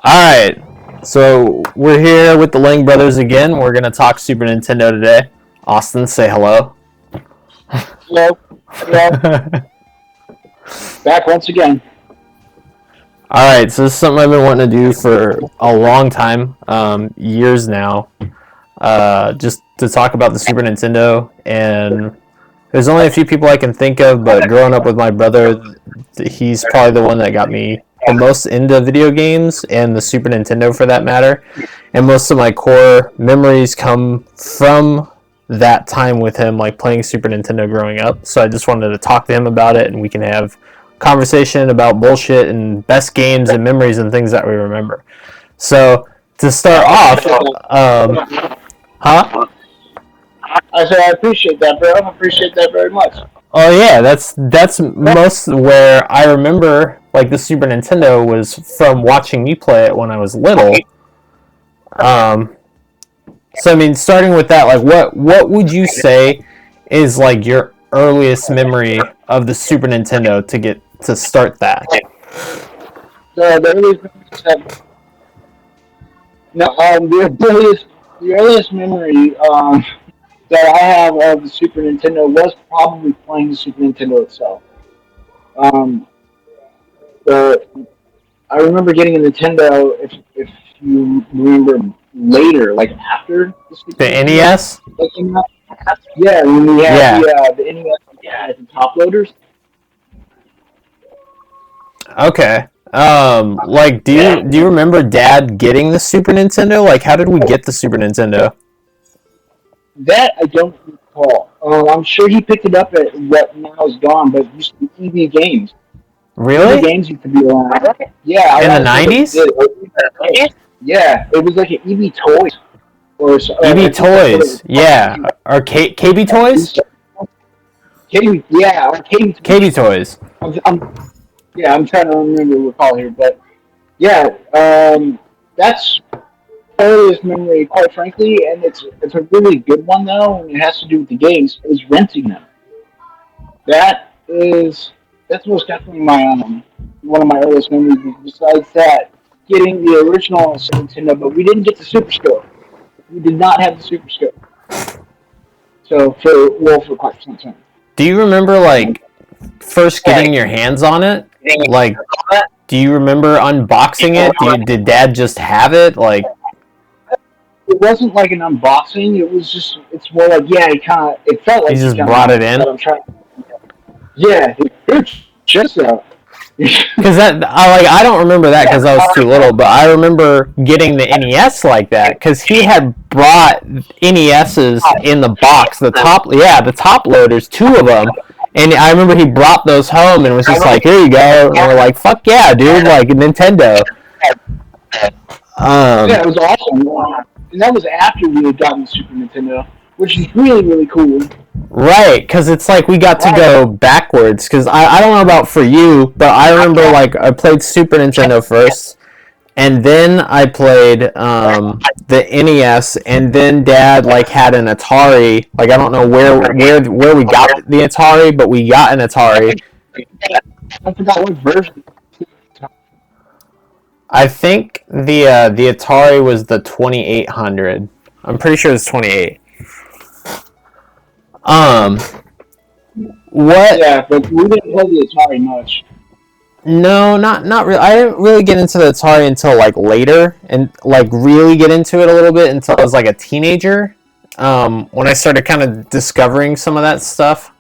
Alright, so we're here with the Lang brothers again. We're going to talk Super Nintendo today. Austin, say hello. Hello. Hello. Back once again. Alright, so this is something I've been wanting to do for a long time, years now, just to talk about the Super Nintendo. And there's only a few people I can think of, but growing up with my brother, he's probably the one that got me the most into video games and the Super Nintendo for that matter. And most of my core memories come from that time with him, like playing Super Nintendo growing up. So I just wanted to talk to him about it, and we can have conversation about bullshit and best games and memories and things that we remember. So to start off, I said I appreciate that, bro. I appreciate that very much. Oh yeah, that's most where I remember like the Super Nintendo was from watching you play it when I was little. So I mean, starting with that, like what would you say is like your earliest memory of the Super Nintendo to start that? The earliest memory that I have of the Super Nintendo was probably playing the Super Nintendo itself. I remember getting a Nintendo, if you remember later, like after the NES. Yeah, when we had the NES, the top loaders. Okay. Like, do you remember Dad getting the Super Nintendo? Like, how did we get the Super Nintendo? That I don't recall. I'm sure he picked it up at what now is gone, but it used to be EB Games. Really? EB Games used to be around. Yeah. In the 90s? Yeah, it was like an EB Toys. EB Toys, yeah. Or KB Toys? KB Toys. I'm trying to recall here, but yeah, that's earliest memory, quite frankly, and it's a really good one though, and it has to do with the games. Is renting them. That's most definitely my one of my earliest memories. Besides that, getting the original Super Nintendo, but we didn't get the Super Scope. We did not have the Super Scope. So for quite some time. Do you remember like first getting your hands on it? Like, do you remember unboxing it? Did Dad just have it? Like, it wasn't like an unboxing. It was just. It's more like it felt like he just brought it in. It's just because I don't remember that because I was too little, but I remember getting the NES like that because he had brought NESs in the box, the top loaders, 2 of them, and I remember he brought those home and was just like, here you go, and we're like, fuck yeah, dude, like Nintendo. It was awesome, and that was after we had gotten the Super Nintendo, which is really, really cool. Right, because it's like we got to go backwards, because I don't know about for you, but I remember like I played Super Nintendo first, and then I played the NES, and then Dad like had an Atari. Like I don't know where we got the Atari, but we got an Atari. I forgot what version. I think the Atari was the 2800. I'm pretty sure it's 28. What? Yeah, but we didn't play the Atari much. No, not really. I didn't really get into the Atari until like later, and like really get into it a little bit until I was like a teenager. When I started kind of discovering some of that stuff.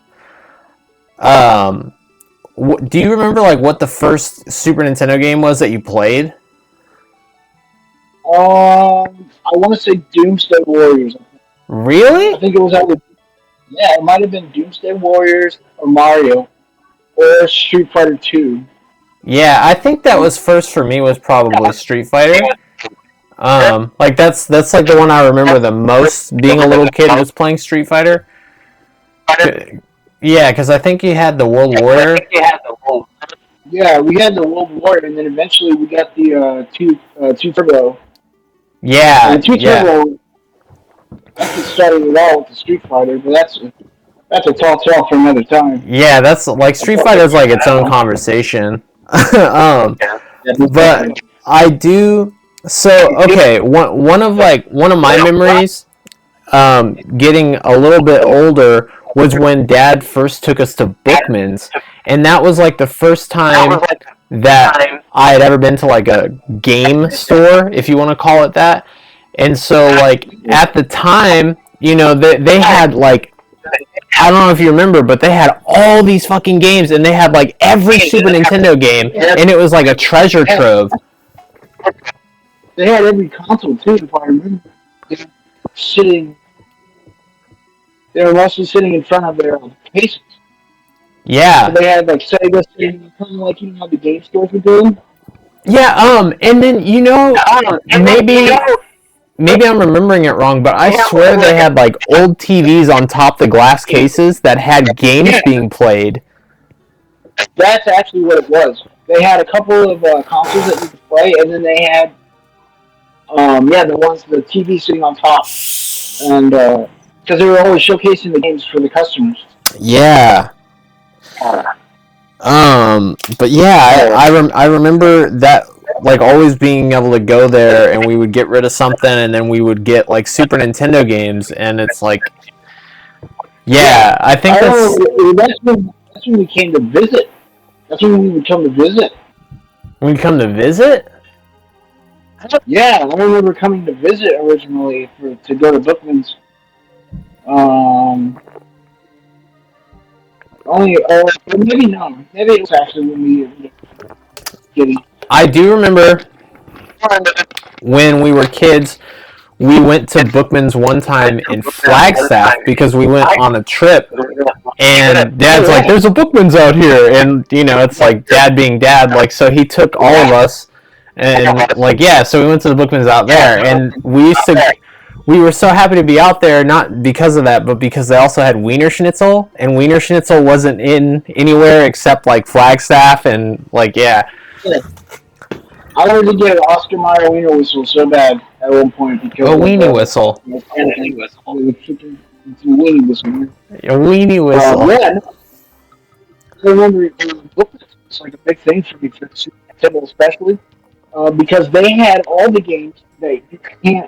Do you remember like what the first Super Nintendo game was that you played? I want to say Doomsday Warriors. Really? I think it was either. Yeah, it might have been Doomsday Warriors or Mario or Street Fighter 2. Yeah, I think that was first for me was probably Street Fighter. Like that's like the one I remember the most. Being a little kid was playing Street Fighter. Yeah, because I think you had the World Warrior. Yeah, we had the World Warrior, and then eventually we got the two Turbo. Yeah, and the 2 Turbo. That's what started it all with the Street Fighter, but that's a tall tale for another time. Yeah, that's like Street Fighter is like its own conversation. But I do So okay, one of my memories, getting a little bit older was when Dad first took us to Bookman's, and that was like the first time that I had ever been to like a game store, if you want to call it that. And so like at the time, they had like, I don't know if you remember, but they had all these fucking games, and they had like every Super Nintendo game, and it was like a treasure trove. They had every console too, if I remember. They were sitting, they were mostly sitting in front of their cases. Yeah. So they had like Sega sitting, kind of like how the game stores were doing. Yeah. And then maybe I'm remembering it wrong, but I swear they had like old TVs on top of the glass cases that had games being played. That's actually what it was. They had a couple of consoles that you could play, and then they had, the TV sitting on top, and because they were always showcasing the games for the customers. Yeah. But yeah, I remember that, like, always being able to go there, and we would get rid of something, and then we would get like Super Nintendo games, and it's like, yeah, I think that's when we came to visit. That's when we would come to visit. We come to visit? Yeah, I remember coming to visit originally to go to Bookman's. Maybe no. Maybe it was actually when we getting. I do remember when we were kids, we went to Bookman's one time in Flagstaff because we went on a trip, and Dad's like, "There's a Bookman's out here," and it's like Dad being Dad, like, so he took all of us, and like, yeah, so we went to the Bookman's out there, and we were so happy to be out there, not because of that, but because they also had Wiener Schnitzel, and Wiener Schnitzel wasn't in anywhere except like Flagstaff, and like, yeah. I wanted to get an Oscar Mayer Wiener Whistle so bad at one point because a weenie whistle. A weenie whistle. A weenie whistle. Yeah, no. I remember it's like a big thing for me for Super Nintendo especially because they had all the games that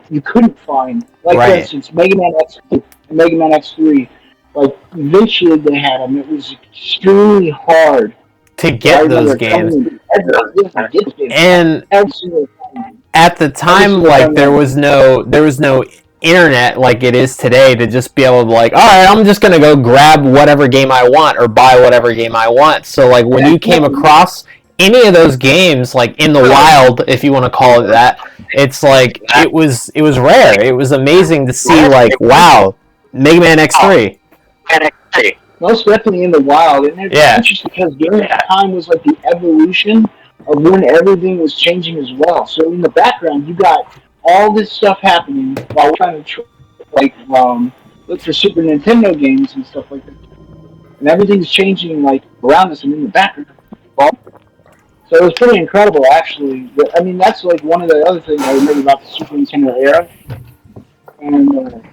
you couldn't find. Like for instance, Mega Man X2 and Mega Man X3. Like eventually they had them. It was extremely hard to get those games. And at the time, like there was no internet like it is today to just be able to like, all right, I'm just gonna go grab whatever game I want or buy whatever game I want. So like when you came across any of those games, like in the wild, if you want to call it that, it's like it was rare. It was amazing to see, like, wow, Mega Man X3. Most definitely in the wild, and it's interesting because during that time was like the evolution of when everything was changing as well. So in the background, you got all this stuff happening while we're trying to look for Super Nintendo games and stuff like that, and everything's changing like around us and in the background. So it was pretty incredible, actually. I mean, that's like one of the other things I remember about the Super Nintendo era, and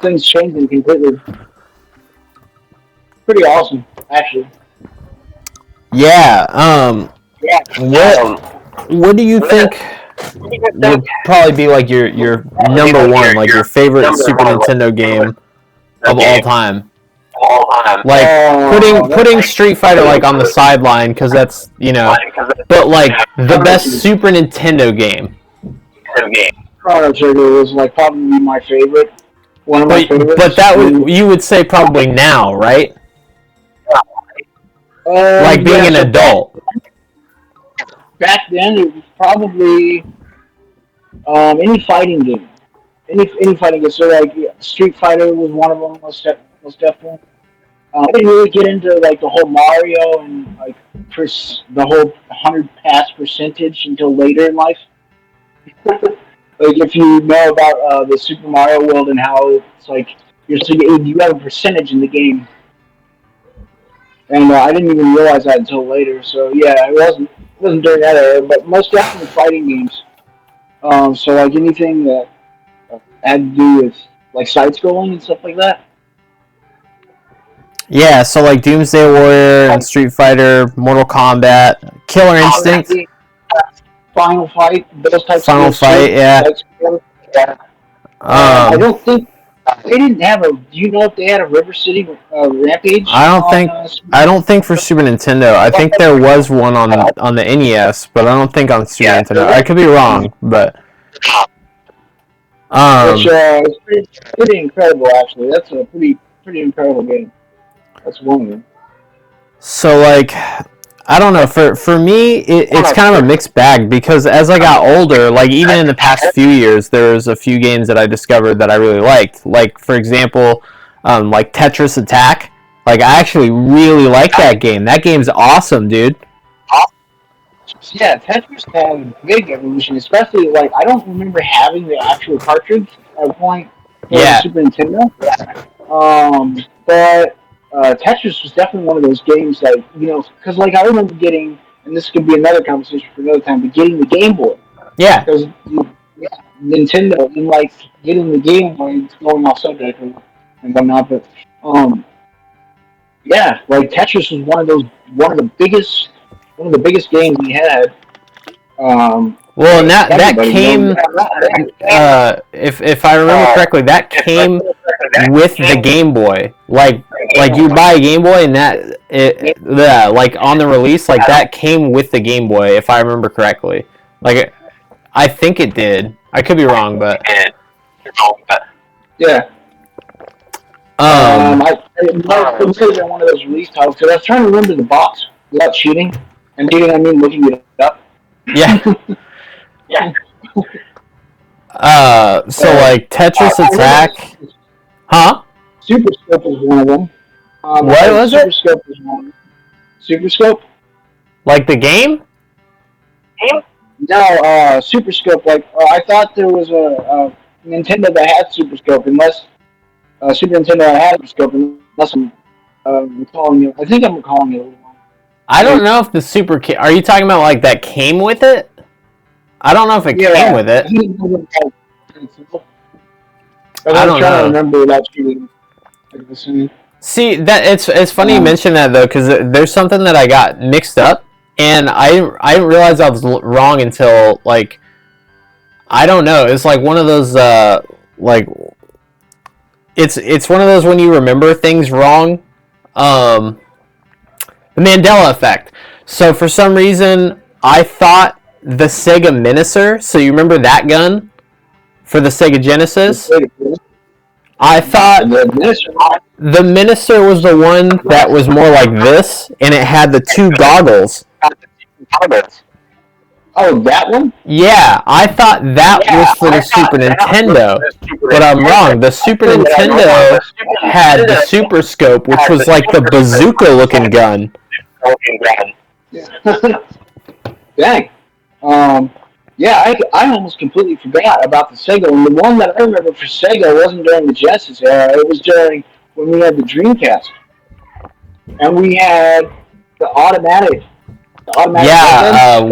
things changing completely. Pretty awesome, actually. Yeah. What do you think would probably be like your number one, like your favorite Super Nintendo game of all time? Like putting Street Fighter like on the sideline because that's but like the best Super Nintendo game. Chrono Trigger was like probably my favorite. One of my favorites. But that you would say probably now, right? Like being an adult. Back then, it was probably any fighting game. Any fighting game. So like Street Fighter was one of them. Most definitely. I didn't really get into like the whole Mario and like the whole 100 pass percentage until later in life. Like if you know about the Super Mario World and how it's like you have a percentage in the game. And I didn't even realize that until later. So yeah, it wasn't during that era, but most definitely fighting games. So like anything that had to do with like side scrolling and stuff like that. Yeah, so like Doomsday Warrior and Street Fighter, Mortal Kombat, Killer Instinct. Final Fight, those types Final of games Fight, too. yeah. I don't think they didn't have a. Do you know if they had a River City Rampage? I don't think for Super Nintendo. I think there was one on the NES, but I don't think on Super Nintendo. I could be wrong, but which is pretty incredible. Actually, that's a pretty incredible game. That's one of them. So like, I don't know. For me, it's kind of a mixed bag because as I got older, like even in the past few years, there was a few games that I discovered that I really liked. Like for example, like Tetris Attack. Like I actually really like that game. That game's awesome, dude. Yeah, Tetris had a big evolution, especially like I don't remember having the actual cartridge at a point for the Super Nintendo. But Tetris was definitely one of those games that because like I remember getting, and this could be another conversation for another time, but getting the Game Boy. Yeah. Because Nintendo and like getting the Game Boy, it's going off subject and whatnot, but yeah, like Tetris was one of the biggest games we had. Well, and that came, if I remember correctly, that came with the Game Boy. Like you buy a Game Boy and like on the release, like that came with the Game Boy, if I remember correctly. Like, I think it did. I could be wrong, but yeah. I might have been one of those release titles because I was trying to remember the box without cheating, and cheating I mean looking it up. Yeah. Yeah. So like Tetris Attack, huh? Super Scope was one of them. What was it? Super Scope was one. Super Scope? Like the game? No, Super Scope. Like I thought there was a Nintendo that had Super Scope, unless Super Nintendo had Super Scope, unless I'm recalling it. I think I'm recalling it a little wrong. I don't know if the Super. Are you talking about like that came with it? I don't know if it came with it. I don't know. To remember without cheating. See, that it's funny you mention that though, because there's something that I got mixed up, and I didn't realize I was wrong until like I don't know. It's like one of those like it's one of those when you remember things wrong. The Mandela effect. So for some reason, I thought the Sega Minisaur. So you remember that gun for the Sega Genesis? I thought the Minisaur was the one that was more like this, and it had the two goggles. Oh, that one? Yeah, I thought that was for the Super Nintendo, but I'm wrong. The Super Nintendo had the Super Scope, which was like the bazooka-looking gun. Dang. Yeah, I almost completely forgot about the Sega one. The one that I remember for Sega wasn't during the Genesis era. It was during when we had the Dreamcast. And we had the automatic. Yeah,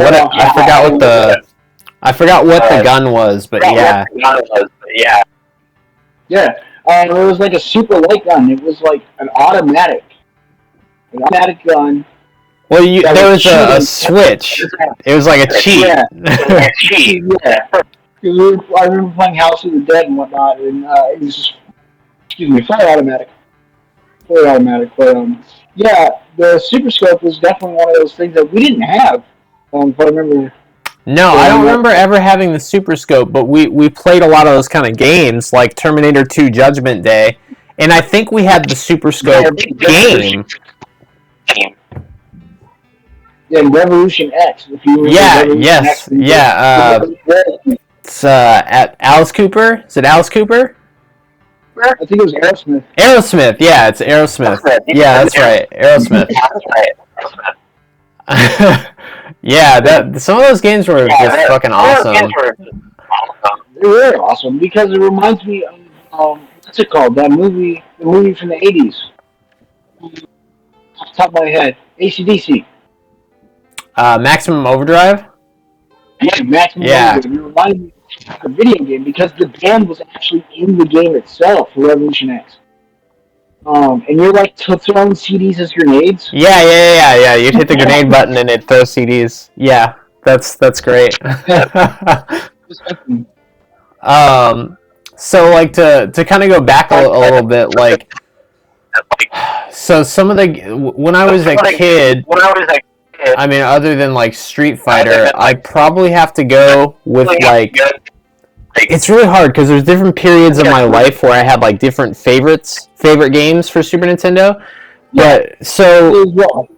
I forgot what the gun was, but yeah. Yeah, it was like a super light gun. It was like an automatic gun. Well, there was a switch. It was like a cheat. Yeah. Yeah. I remember playing House of the Dead and whatnot, and it was just, fully automatic. But yeah, the Super Scope was definitely one of those things that we didn't have. If I remember. No, I don't remember ever having the Super Scope, but we played a lot of those kind of games, like Terminator 2 Judgment Day, and I think we had the Super Scope game. Yeah, Revolution X. If you it's at Alice Cooper. Is it Alice Cooper? I think it was Aerosmith. Aerosmith, yeah, it's Aerosmith. Yeah, that's right, Aerosmith. Yeah, some of those games were just fucking awesome. They were awesome because it reminds me of what's it called? That movie, the movie from the '80s. Off the top of my head, AC/DC. Maximum Overdrive? Yeah, Maximum Overdrive. It reminded me of a video game because the band was actually in the game itself for Revolution X. And you're like throwing CDs as grenades. Yeah. You'd hit the grenade button and it throws CDs. Yeah. That's great. Respectfully. So like to kind of go back a little bit, like so some of the when I was a kid, I mean, other than like Street Fighter, I probably have to go with like it's really hard because there's different periods of my life where I had like different favorite games for Super Nintendo. But so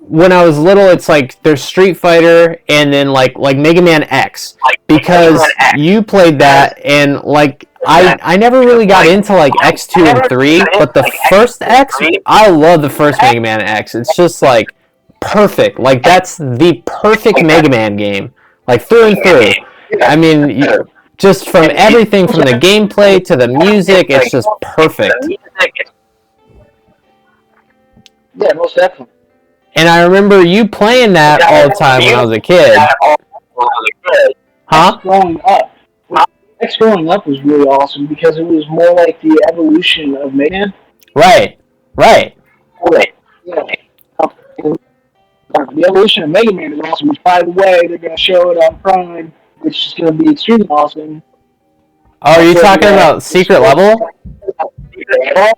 when I was little, it's like there's Street Fighter and then like Mega Man X because you played that and like I never really got into like X2 and 3, but the first X, I love the first Mega Man X. It's just like perfect. Like that's the perfect Mega Man game. Like through and through. I mean, just from everything from the gameplay to the music, it's just perfect. Yeah, most definitely. And I remember you playing that all the time when I was a kid. Huh? X growing up was really awesome because it was more like the evolution of Mega Man. Right. Yeah. The evolution of Mega Man is awesome, which, by the way, they're going to show it on Prime, which is going to be extremely awesome. Oh, are you talking about Secret Level?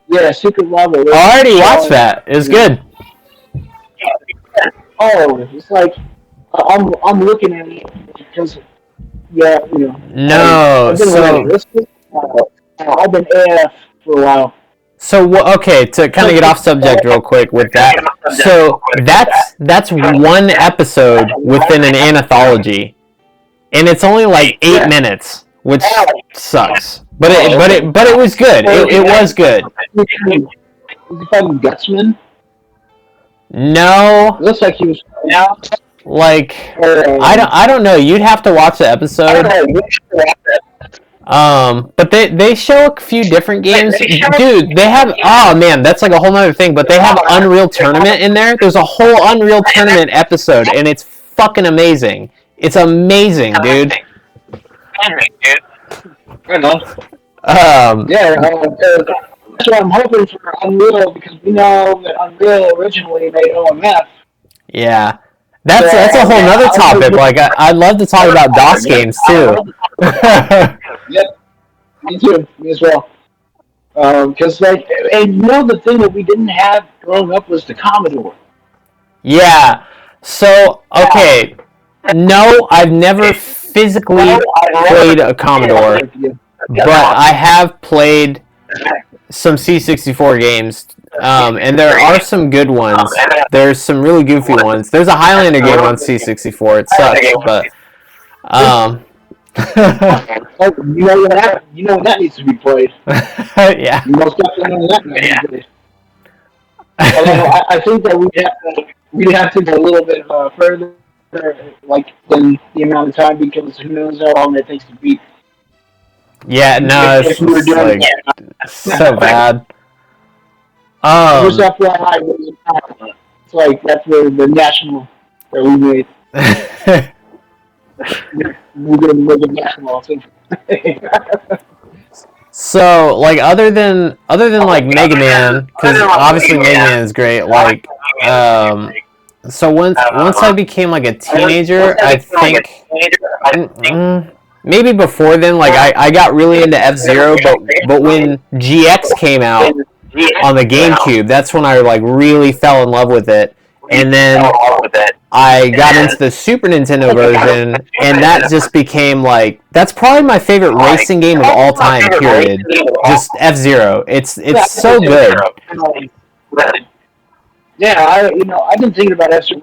Yeah, Secret Level. I already watched that. It was good. Oh, it's like I'm looking at it because No, I've been AF for a while. So okay, to kind of get off subject real quick with that. So that's one episode within an anthology, and it's only like 8 minutes, which sucks. But it was good. It was good. Is he fucking Gutsman? No. It looks like he was. Like I don't know. You'd have to watch the episode. But they show a few different games. Dude, they have oh man, that's like a whole other thing, but they have Unreal Tournament in there. There's a whole Unreal Tournament episode and it's fucking amazing. It's amazing, dude. That's what I'm hoping for Unreal because we know that Unreal originally made OMF. Yeah. That's a whole nother topic. Like I'd love to talk about DOS games too. Yep, me too. Me as well. Because and the thing that we didn't have growing up was the Commodore. Yeah. So okay, no, I've never physically played a Commodore, but I have played some C64 games. And there are some good ones. There's some really goofy ones. There's a Highlander game on C64. It sucks, but you know that needs to be played. Yeah. You most definitely know that needs to be played. Although I think that we'd have to go a little bit further, like than the amount of time because who knows how long it takes to beat. Yeah, no, it's like so bad. Just FYI, it's like that's the national that we made. We're gonna make a national thing. So, like, other than like Mega Man, because obviously Mega Man is great. Like, so once I became like a teenager, I think maybe before then, like I got really into F-Zero, but when GX came out on the GameCube, that's when I like really fell in love with it. And then I got into the Super Nintendo version, and that just became like that's probably my favorite racing game of all time. Period. Just F-Zero. It's so good. Yeah, I've been thinking about F-Zero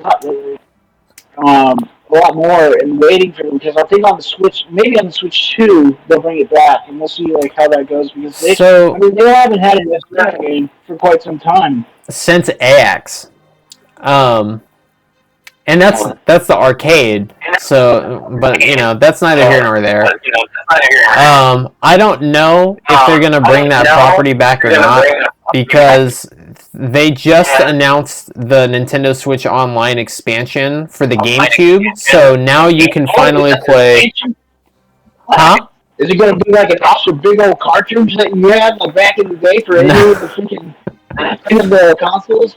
a lot more and waiting for them because I think on the Switch, maybe on the Switch 2, they'll bring it back, and we'll see like how that goes because they haven't had an F-Zero game for quite some time since AX. And that's the arcade. So, but that's neither here nor there. I don't know if they're gonna bring that property back or not because they just announced the Nintendo Switch Online expansion for the GameCube. So now you can finally play. Huh? Is it gonna be like an extra big old cartridge that you had like back in the day for any of the freaking the consoles?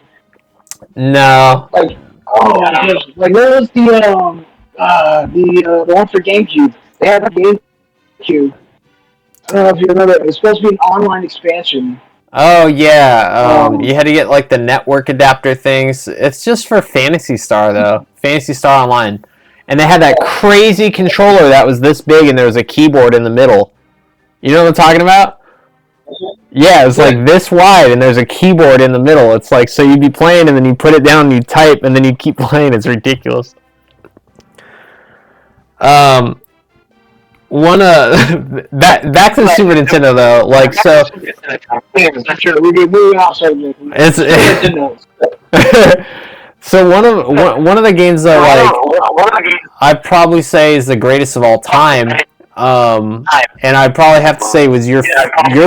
No. Like, oh my gosh. Like, what was the The one for GameCube. They had a GameCube. I don't know if you remember. It was supposed to be an online expansion. Oh yeah, Um, you had to get like the network adapter things. It's just for Fantasy Star though, Fantasy Star Online, and they had that crazy controller that was this big, and there was a keyboard in the middle. You know what I'm talking about? Yeah, it's like this wide, and there's a keyboard in the middle. It's like so you'd be playing, and then you put it down, and you type, and then you keep playing. It's ridiculous. Um, back to the Super Nintendo though, like so. sure, we're moving outside. It's so one of the games that like I'd probably say is the greatest of all time, and I'd probably have to say was your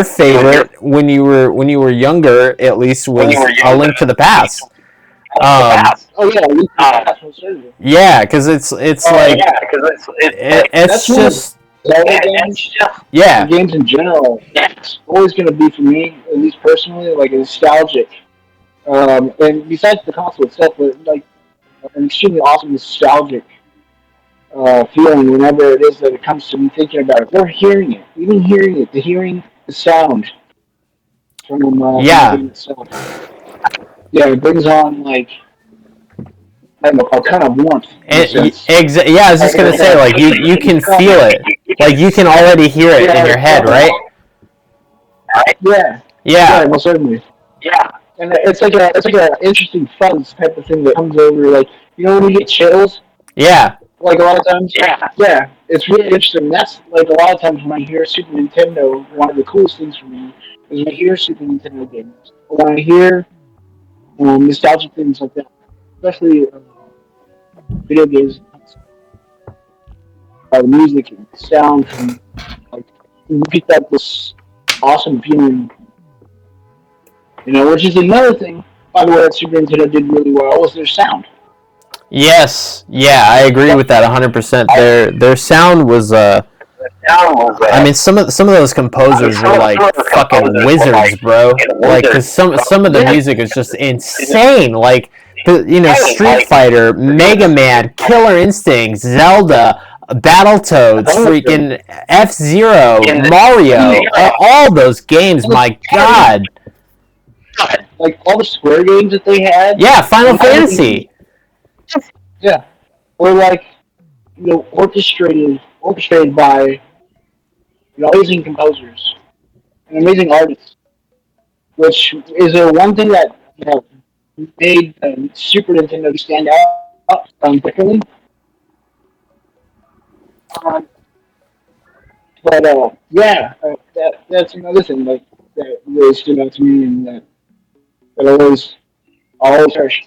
favorite when you were younger, at least, was A Link to the Past. Oh Yeah, because it's like it's That's one of just Zelda games. yeah, Games in general, it's always going to be for me, at least personally, like nostalgic. And besides the console itself, but like an extremely awesome nostalgic feeling whenever it is that it comes to me thinking about it, or hearing it, even hearing it, hearing the sound from Yeah. the game itself. Yeah, it brings on like I don't know, a kind of warmth. In a sense. Yeah, I was just gonna say, like you can feel it, like you can already hear it in your head, right? Yeah, Yeah, most certainly. And it's like a interesting fuzz type of thing that comes over, like when you get chills, yeah, like a lot of times. Yeah, it's really interesting. That's like a lot of times when I hear Super Nintendo, one of the coolest things for me is when I hear Super Nintendo games, or when I hear nostalgic things like that, especially video games. The music and sound, and like you pick up this awesome feeling. Which is another thing, by the way, that Super Nintendo did really well was their sound. yes, yeah, I agree with that 100%. Their sound was I mean, some of those composers were like fucking wizards, bro. Like, cause some of the music is just insane. Like, Street Fighter, Mega Man, Killer Instinct, Zelda, Battletoads, freaking F-Zero, Mario, all those games. My God. Like all the Square games that they had. Yeah, Final Fantasy. Yeah, or like orchestrated by amazing composers and amazing artists, which is one thing that made Super Nintendo stand out differently. Um, but that's another thing that really stood out to me, and that always harsh.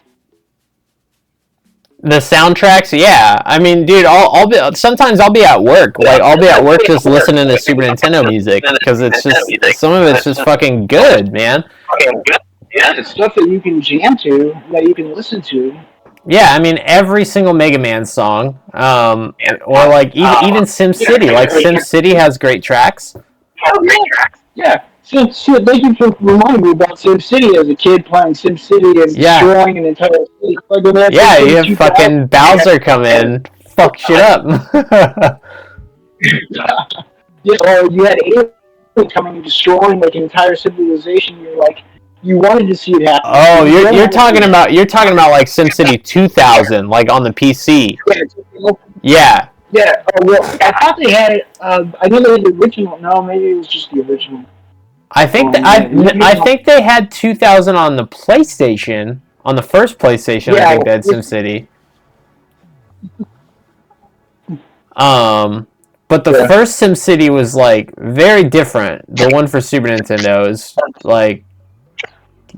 The soundtracks, yeah. I mean, dude, I'll be sometimes I'll be at work, like I'll be at work just listening to Super Nintendo music because it's just some of it's just fucking good, man. Yeah, it's stuff that you can jam to, that you can listen to. Yeah, I mean every single Mega Man song, or like even Sim City, like Sim City has great tracks. Yeah. Thank you for reminding me about SimCity as a kid playing SimCity and destroying an entire city. Yeah, you have fucking Bowser come in, fuck shit up. Yeah, or you had aliens coming and destroying like an entire civilization. You wanted to see it happen. Oh, you're talking about like SimCity 2000, like on the PC. Yeah. Yeah. Oh, well, I thought they had it. I know they had the original. No, maybe it was just the original. I think I think they had 2000 on the PlayStation, on the first PlayStation. I think they had SimCity. But the first SimCity was like very different. The one for Super Nintendo is like,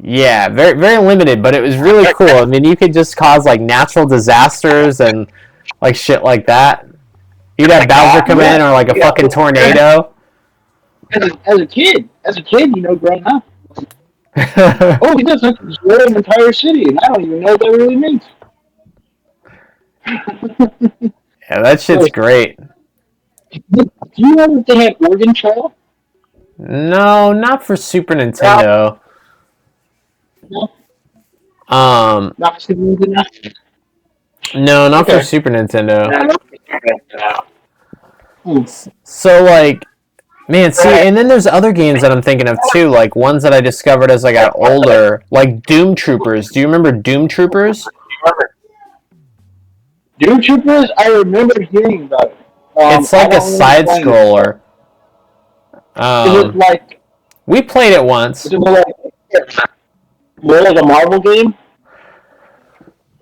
yeah, very very limited, but it was really cool. I mean, you could just cause like natural disasters and like shit like that. You'd have Bowser come in or like a fucking tornado. As a kid, growing up. Oh, he does destroy an entire city, and I don't even know what that really means. Yeah, that shit's great. Do you know that they had Oregon Trail? No, not for Super Nintendo. No. Not for Super Nintendo. No, not for Okay. Super Nintendo. Hmm. So like, man, see, and then there's other games that I'm thinking of too, like ones that I discovered as I got older, like Doom Troopers. Do you remember Doom Troopers? Doom Troopers, I remember hearing about it. It's I like a don't remember side playing it. scroller. Is it like We played it is once. it more like a Marvel game?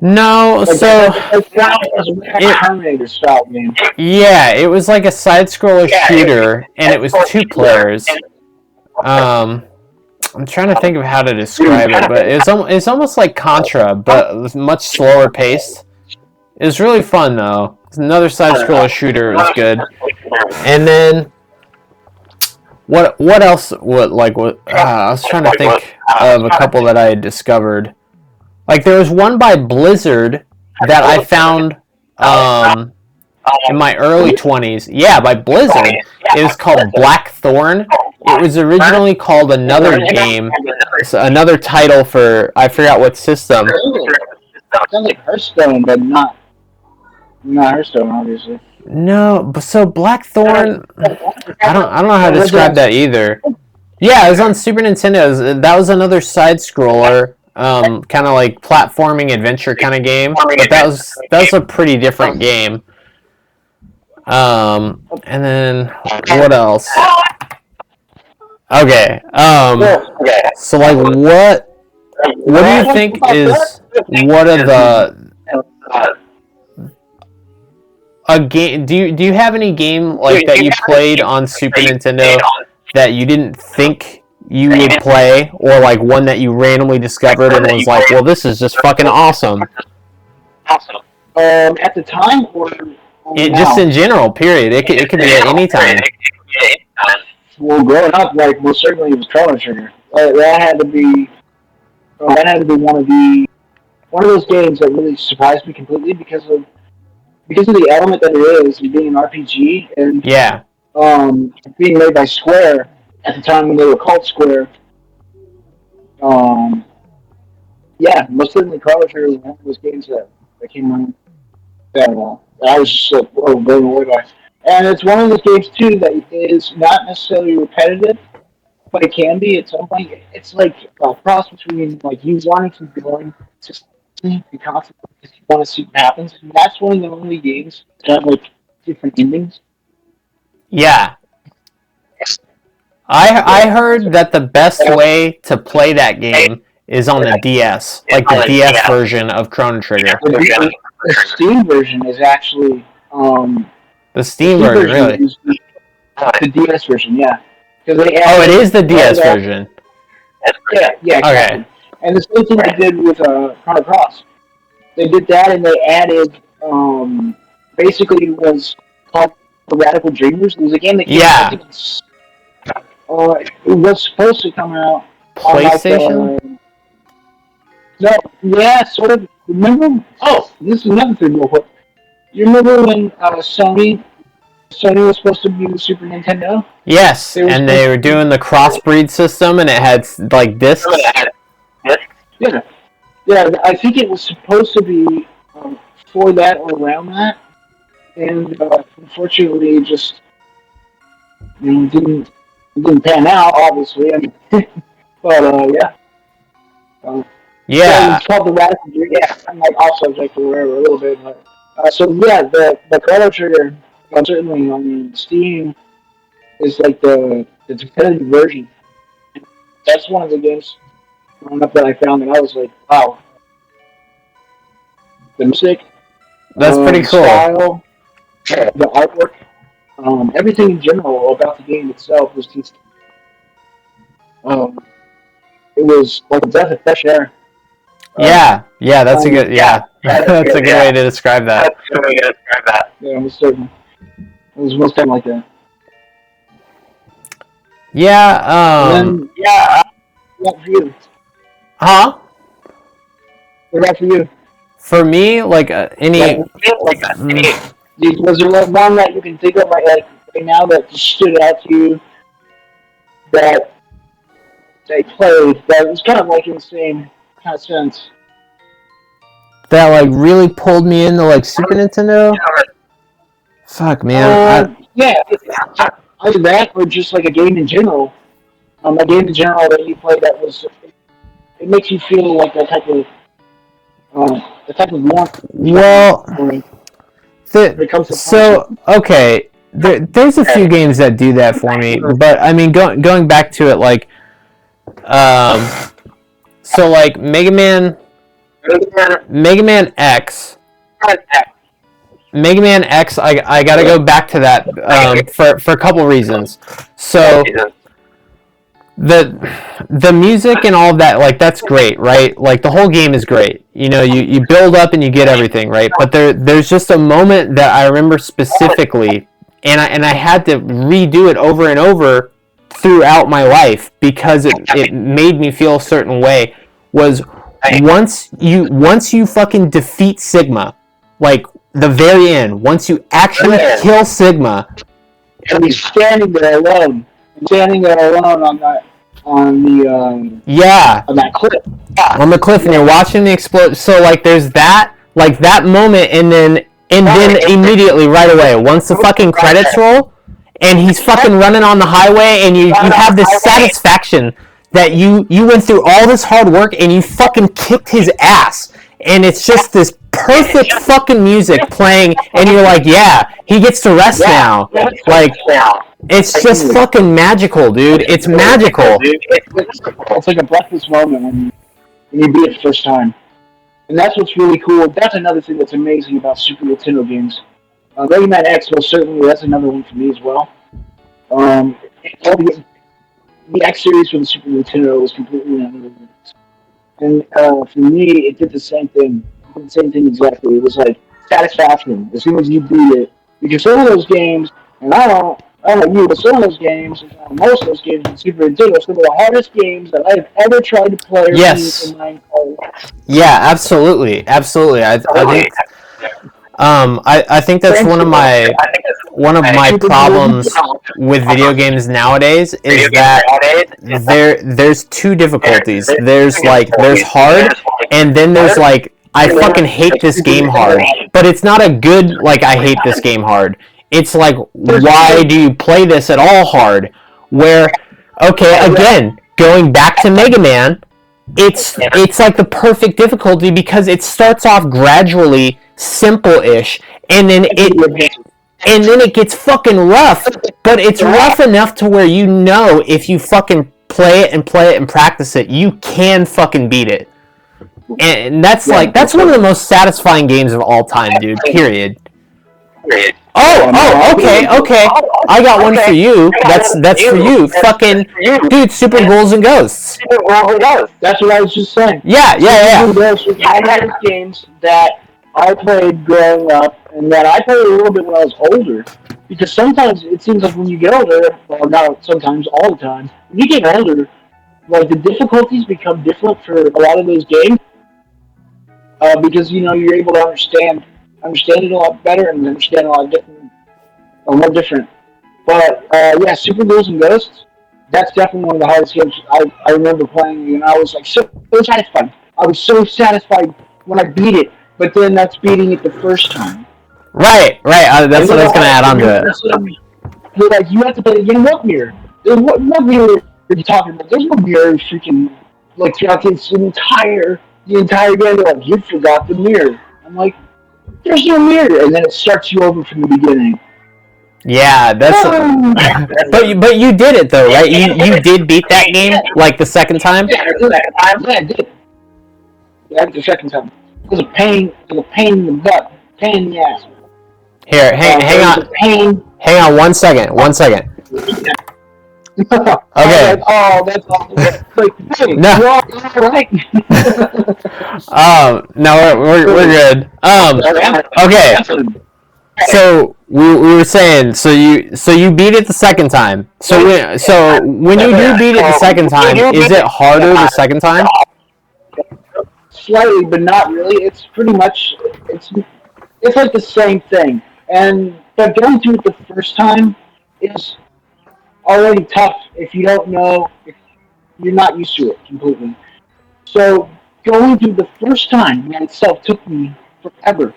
No, Like so like a Terminator style game. yeah, it was like a side scroller shooter, and it was two players. I'm trying to think of how to describe it, but it's almost like Contra, but it was much slower paced. It was really fun though. It's another side scroller shooter. It was good. And then what else? I was trying to think of a couple that I had discovered. Like there was one by Blizzard that I found in my early 20s. Yeah, by Blizzard. It was called Blackthorn. It was originally called another game, another title for I forgot what system. Sounds like Hearthstone, but not Hearthstone, obviously. No, so Blackthorn, I don't know how to describe that either. Yeah, it was on Super Nintendo. That was another side scroller, kind of like platforming adventure kind of game. But that was a pretty different game. And then what else? Okay. So like what do you think is one of the a game? Do you have any game like that you played on Super Nintendo that you didn't think you would play, or like one that you randomly discovered and was like, well, this is just fucking awesome? At the time, or It now? just in general, period. It could be at any time. Well, growing up, like most certainly it was Chrono Trigger. That had to be one of those games that really surprised me completely because of the element that it is, being an RPG and Yeah. being made by Square at the time when they were called Square. Yeah, most certainly Chrono Trigger was one of those games that came on that I was just like, whoa, blown away by. And it's one of those games too that is not necessarily repetitive, but it can be at some point. It's like a cross between like you wanting to be going consistently and constantly because you want to see what happens. And that's one of the only games that have like different endings. Yeah. I heard that the best way to play that game is on the DS, like the DS version of Chrono Trigger. The Steam version is actually The Steam version, really? is the DS version, yeah. Oh, it is the DS version. Yeah, exactly. Okay. And the same thing they did with Chrono Cross. They did that, and they added basically it was called the Radical Dreamers. It was a game that came out. I think it was supposed to come out PlayStation. on no, yeah, sort of. Remember? Oh, this is another thing real quick. You remember when Sony was supposed to be the Super Nintendo? Yes, and they were doing the crossbreed system, and it had like discs. Yeah, I think it was supposed to be for that or around that, and unfortunately, it just didn't pan out. Obviously, I mean, but yeah. Yeah. So it's called the Radical Dream. Yeah, I'm like off subject or whatever a little bit, but so yeah, the Chrono Trigger certainly on Steam is like the definitive version. That's one of the games growing up that I found that I was like, wow, the music, That's pretty cool. Style, the artwork, everything in general about the game itself was just, it was like a breath of fresh air. Yeah, that's a good that's a good way to describe that. Yeah, it was certain. It was most time like that. Yeah. What for you? Huh? What about for you? For me, like any. Was there like one that you can think of right now that just stood out to you that they played that was kind of like in the same kind of sense? that like really pulled me into like Super Nintendo. Fuck, man. Yeah, either that or just like a game in general. A game in general that you play that was it makes you feel like the type of warmth. Well, When it comes to so okay, there's a few games that do that for me, but I mean, going back to it, like, so like Mega Man X. Mega Man X, I gotta go back to that for a couple reasons. So the music and all of that, like, that's great, right? Like, the whole game is great. You know, you build up and you get everything, right? But there's just a moment that I remember specifically, and I had to redo it over and over throughout my life because it made me feel a certain way. Was once you fucking defeat Sigma, like the very end, once you actually kill Sigma, and he's standing there alone, on that cliff. On the cliff, and you're watching the explode. So like, there's that moment, and then immediately right away, once the fucking credits roll, and he's fucking running on the highway, and you have this satisfaction that you went through all this hard work and you fucking kicked his ass, and it's just this perfect fucking music playing, and you're like, yeah, he gets to rest now. Like, it's just fucking magical, dude. It's magical. It's like a breathless moment when you beat it the first time. And that's what's really cool. That's another thing that's amazing about Super Nintendo games. Mega Man X, well, certainly that's another one for me as well. The X series for the Super Nintendo was completely another one. And for me, it did the same thing. It did the same thing exactly. It was like satisfaction as soon as you beat it. Because some of those games, and I don't know you, but some of those games, most of those games in Super Nintendo, are some of the hardest games that I have ever tried to play or Yes. in my entire life. Yeah, absolutely. I think that's one of my problems with video games nowadays is that there's two difficulties. There's hard, and then there's like, I fucking hate this game hard. But it's not a good, like, I hate this game hard. It's like, why do you play this at all hard? Where, okay, again, going back to Mega Man, it's like the perfect difficulty because it starts off gradually simple-ish, and then it gets fucking rough, but it's rough enough to where you know if you fucking play it and practice it, you can fucking beat it. And that's one of the most satisfying games of all time, dude. Period. Oh, okay. I got one for you. That's for you. Fucking dude, Super Ghouls and Ghosts. That's what I was just saying. Yeah. I had games that I played growing up, and that I played a little bit when I was older. Because sometimes it seems like when you get older, well, not sometimes, all the time, when you get older, like the difficulties become different for a lot of those games. Because you're able to understand it a lot better and understand a lot more different. But yeah, Super Ghouls and Ghosts, that's definitely one of the hardest games I remember playing, and I was like so satisfied. I was so satisfied when I beat it, but then that's beating it the first time. Right. That's what I was gonna add on to it. You're like, you have to play it again. What mirror? What mirror are you talking about? There's no mirror freaking like throughout the entire game. They're like, you forgot the mirror. I'm like, there's no mirror, and then it starts you over from the beginning. Yeah, that's. But you did it though, right? You did beat that game like the second time. Yeah, I did. Yeah, the second time. It was a pain. It was a pain in the butt. Pain in the ass. Here, hang on. Hang on 1 second. 1 second. Okay. Oh, that's awesome. Like, hey, No. you're all right. No, we're good. Okay. So we were saying, so you beat it the second time. So when you do beat it the second time, is it harder the second time? Slightly, but not really. It's pretty much it's like the same thing. But going through it the first time is already tough if you don't know, if you're not used to it completely. So going through the first time by itself took me forever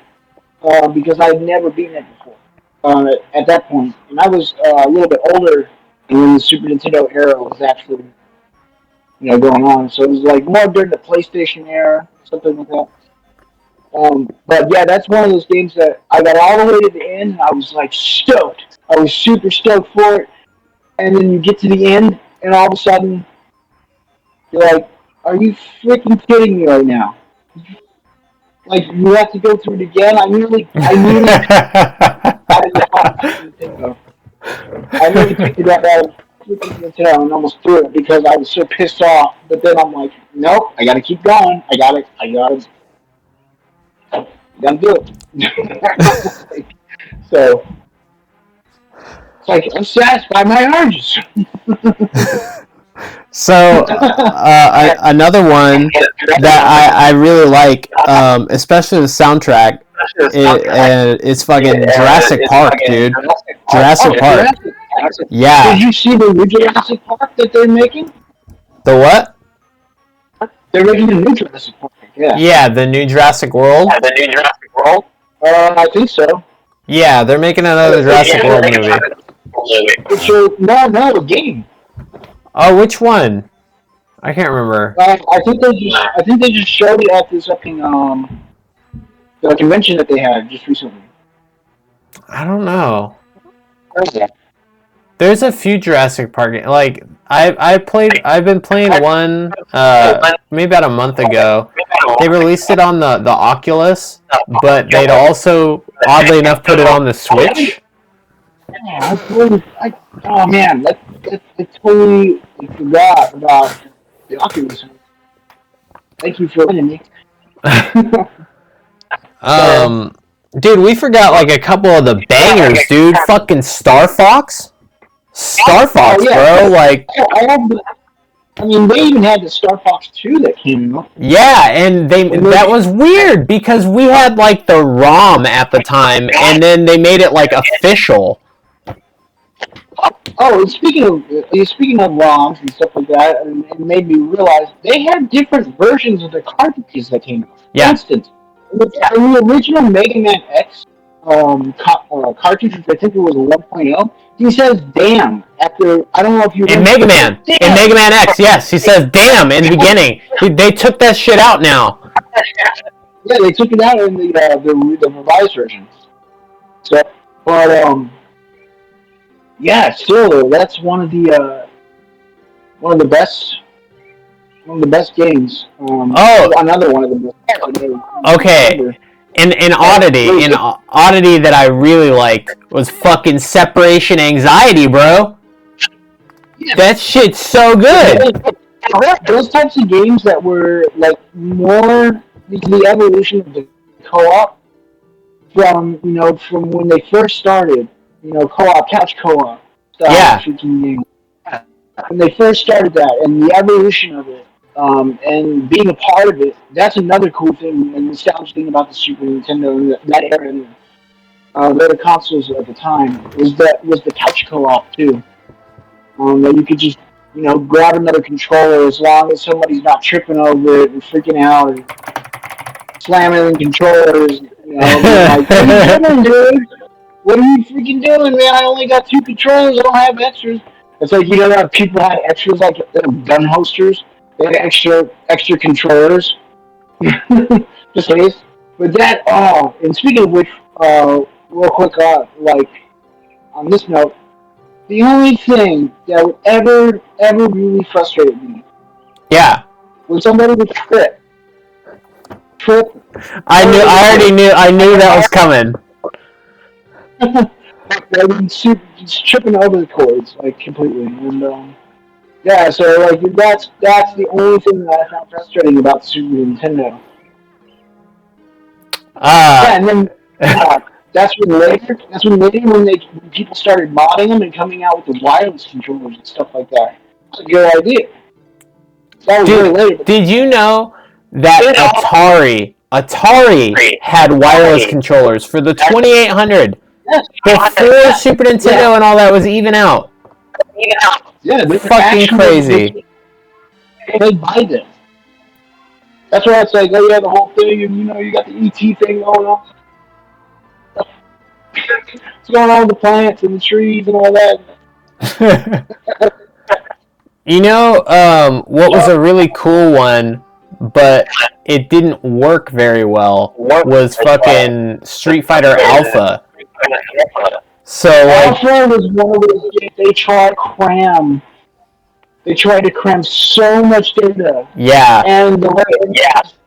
because I had never been there before at that point, and I was a little bit older when the Super Nintendo era was actually going on. So it was like more during the PlayStation era, something like that. But yeah, that's one of those games that I got all the way to the end, and I was like stoked. I was super stoked for it, and then you get to the end, and all of a sudden you're like, "Are you freaking kidding me right now?" Like you have to go through it again. I nearly got it out of Nintendo. I nearly picked it up out of freaking Nintendo and almost threw it because I was so pissed off. But then I'm like, nope, I got to keep going. I gotta do it. So it's like I'm satisfied my urges. So another one that I really like, especially the soundtrack, it's fucking Jurassic Park, dude. Jurassic Park. Yeah. Did you see the new Jurassic Park that they're making? The what? They're making a new Jurassic Park. Yeah. Yeah, the new Jurassic World. I think so. Yeah, they're making another Jurassic World movie. No, a game. Oh, which one? I can't remember. I think they just showed it at this fucking the convention that they had just recently. I don't know. There's a few Jurassic Park. Like I've been playing one maybe about a month ago. They released it on the Oculus, but they'd also oddly enough put it on the Switch. Oh man, I totally forgot about the Oculus. Thank you for letting me. Dude, we forgot like a couple of the bangers, dude. Fucking Star Fox, bro. Like, I mean, they even had the Star Fox 2 that came out. Yeah, and that was weird because we had like the ROM at the time, and then they made it like official. Oh, and speaking of ROMs and stuff like that, it made me realize they had different versions of the cartridges that came out. Yeah. For instance, in the original Mega Man X cartridge, which I think it was a 1.0, he says "damn" after. I don't know if you in Mega Man X. Yes, he says "damn" in the beginning. They took that shit out now. Yeah, they took it out in the revised versions. So, but yeah, still though, that's one of the best games. Another one of the best. Okay. An oddity that I really liked was fucking Separation Anxiety, bro. Yeah. That shit's so good. Those types of games that were like more the evolution of the co-op from when they first started, co-op, couch co-op style shooting games. When they first started that and the evolution of it. And being a part of it, that's another cool thing and nostalgic thing about the Super Nintendo and that era and the other consoles at the time was the couch co-op too. That you could just grab another controller as long as somebody's not tripping over it and freaking out and slamming controllers. Like, what are you doing, dude? What are you freaking doing, man? I only got 2 controllers. I don't have extras. It's like that people had extras like gun holsters. They had extra controllers. Just case. But that, and speaking of which, real quick, like, on this note, the only thing that would ever really frustrate me. Yeah. Was somebody would trip. I knew that was coming. Just tripping over the cords, like, completely. And, yeah, so like that's the only thing that I found frustrating about the Super Nintendo. Yeah, and then that's when later when people started modding them and coming out with the wireless controllers and stuff like that. That's a good idea. That was really later. Did you know that Atari had wireless controllers for the 2800 before Super Nintendo and all that was even out? Yeah, they're fucking crazy. They buy them. That's why it's like, oh yeah, the whole thing, and you got the ET thing going on. What's going on with the plants and the trees and all that? What was a really cool one, but it didn't work very well, was fucking Street Fighter Alpha. So, like, Alpha was one of those games they tried to cram so much data. yeah, And the way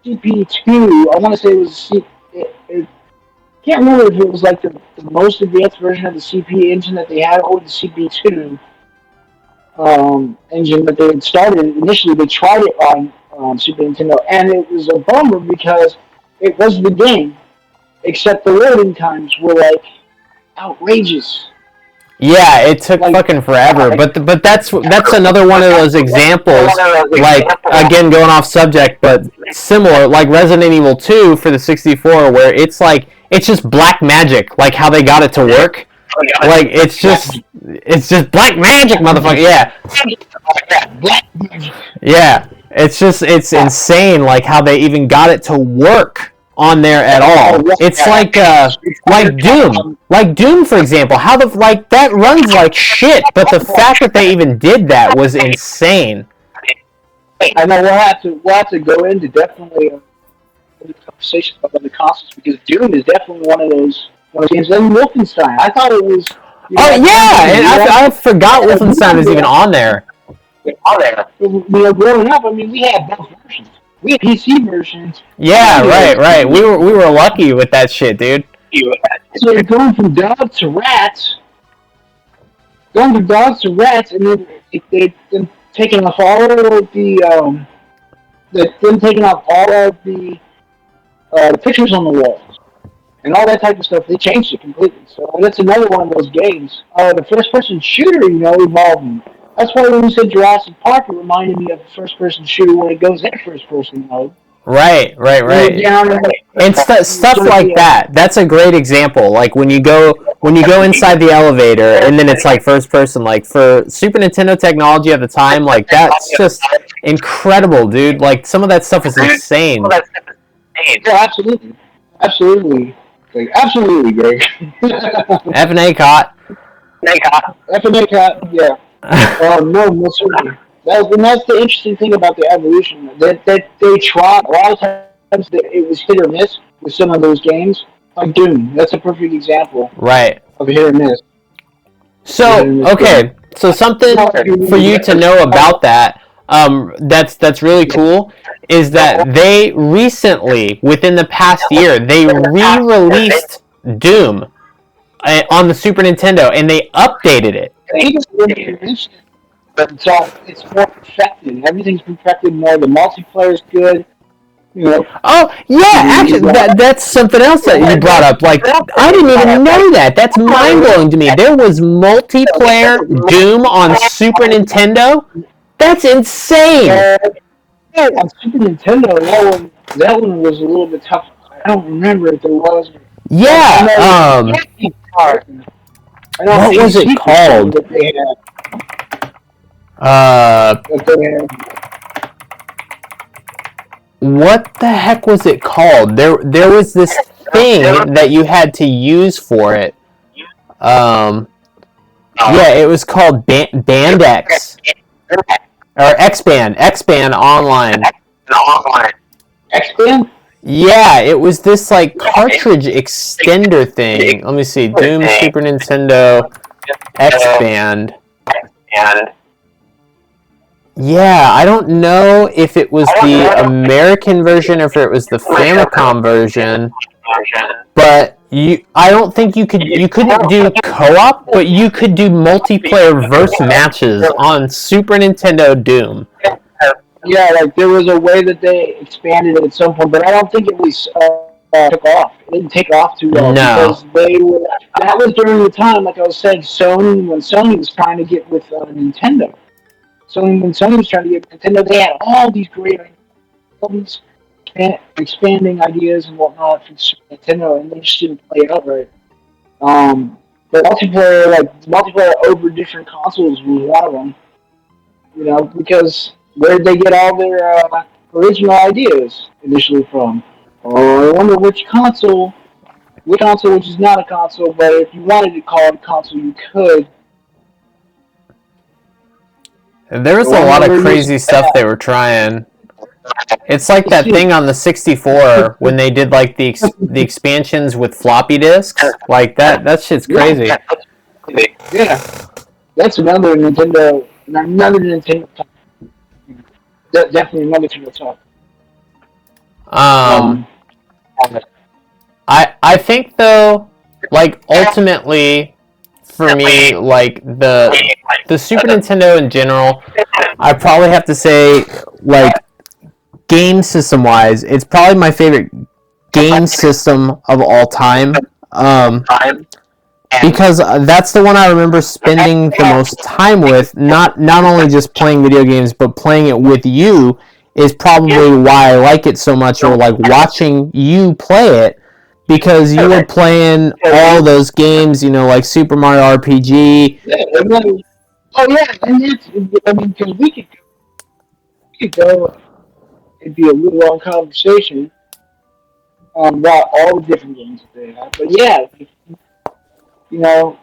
CP2, I want to say it was I can't remember if it was like the most advanced version of the CP engine that they had, or the CP2 engine that they had started. Initially, they tried it on Super Nintendo, and it was a bummer because it was the game, except the loading times were like outrageous. yeah, it took fucking forever. But that's another one of those examples. Like, again, going off subject, but similar, like Resident Evil 2 for the 64, where it's like it's just black magic, like how they got it to work. Like it's just black magic, motherfucker. Yeah. Yeah. It's insane, like how they even got it to work on there at all. It's like Doom. Like Doom, for example. How that runs like shit, but the fact that they even did that was insane. I know we'll have to go into definitely the conversation about the consoles, because Doom is definitely one of those games. And Wolfenstein, I thought it was. Oh yeah, and I forgot Wolfenstein was even on there. Growing up, I mean, we had both versions. We had PC versions. Yeah, right. We were lucky with that shit, dude. So you're going from dogs to rats, and then they've taken off all of the pictures on the walls and all that type of stuff. They changed it completely. So that's another one of those games. The first-person shooter, evolving. That's why when you said Jurassic Park, it reminded me of the first-person shooter when it goes in first-person mode. Right. And stuff like that. That's a great example. Like when you go inside the elevator and then it's like first person. Like for Super Nintendo technology at the time, like that's just incredible, dude. Like some of that stuff is insane. Yeah, absolutely, Greg. FNA caught. FNA caught. Yeah. No, most certainly. That's the interesting thing about the evolution. That they try. A lot of times it was hit or miss with some of those games. Like Doom, that's a perfect example. Right. Of hit or miss. So okay, so something for you to know about that. That's really cool. Is that they recently, within the past year, they re-released Doom on the Super Nintendo, and they updated it. But it's more perfected. Everything's perfected more. The multiplayer is good. Oh yeah, actually, that's something else that you brought up. Like I didn't even know that. That's mind blowing to me. There was multiplayer Doom on Super Nintendo. That's insane. On Super Nintendo, that one was a little bit tough. I don't remember if there was. Yeah. What was it called? What the heck was it called? There was this thing that you had to use for it. Yeah, it was called Bandex. Or X-Band Online. X-Band? Yeah, it was this like cartridge extender thing. Let me see. Doom Super Nintendo X-Band. Yeah, I don't know if it was the American version or if it was the Famicom version. But I don't think you couldn't do co-op, but you could do multiplayer verse matches on Super Nintendo Doom. Yeah, like there was a way that they expanded it at some point, but I don't think it was took off. It didn't take off too well. No. Because that was during the time, like I was saying, when Sony was trying to get with Nintendo. When Sony was trying to get with Nintendo, they had all these great expanding ideas and whatnot for Super Nintendo, and they just didn't play it out right. But multiplayer over different consoles was one of them. Because where did they get all their original ideas? initially from. Oh, I wonder which console, which is not a console, but if you wanted to call it a console, you could. There was a lot of crazy stuff they were trying. It's like that thing on the 64 when they did like the expansions with floppy disks. Like that shit's crazy. Yeah, that's another Nintendo. Definitely another Nintendo talk. I think though, like ultimately, for me, like the Super Nintendo in general, I probably have to say, like, game system wise, it's probably my favorite game system of all time. Because that's the one I remember spending the most time with. Not only just playing video games, but playing it with you is probably why I like it so much, or like watching you play it. Because you were playing all those games, you know, like Super Mario RPG. Oh yeah, and it's, I mean, because we could go. It'd be a really long conversation about all the different games that they have. But yeah, you know,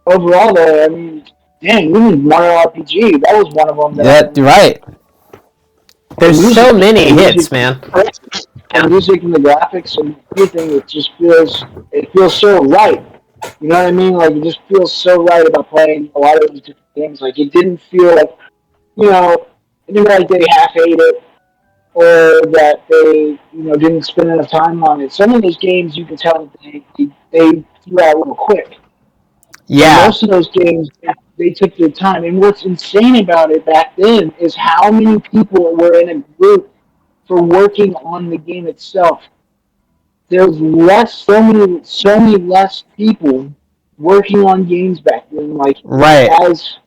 overall though, I mean, dang, we need Mario RPG. That was one of them. That's right. There's so many hits, man. The music and the graphics and everything, it feels so right. You know what I mean? Like, it just feels so right about playing a lot of those different games. Like, it didn't feel like, you know, it didn't like they half-ate it, or that they, you know, didn't spend enough time on it. Some of those games, you can tell that they threw out real quick. Yeah. And most of those games, they took their time. And what's insane about it back then is how many people were in a group for working on the game itself. There's so many less people working on games back then, like right. as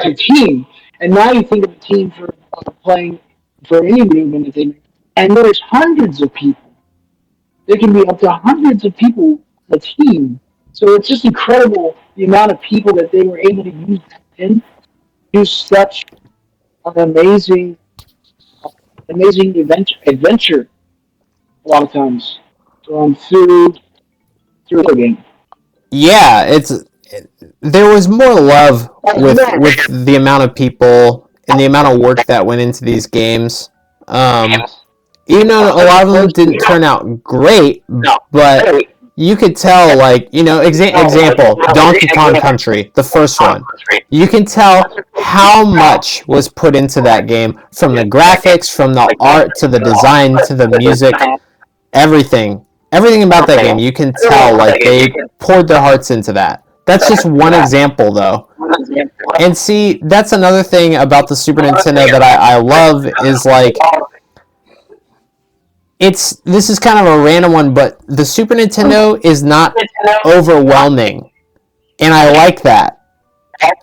a team. And now you think of a team for playing for any video game thing, and there's hundreds of people. There can be up to hundreds of people on a team. So it's just incredible the amount of people that they were able to use to do such an amazing adventure a lot of times through the game. Yeah, there was more love with the amount of people and the amount of work that went into these games. Even though a lot of them didn't turn out great, but you could tell, like, you know, example, Donkey Kong Country, the first one. You can tell how much was put into that game, from the graphics, from the art, to the design, to the music, everything. Everything about that game, you can tell, like, they poured their hearts into that. That's just one example, though. And see, that's another thing about the Super Nintendo that I love, is, like, this is kind of a random one, but the Super Nintendo is not overwhelming. And I like that.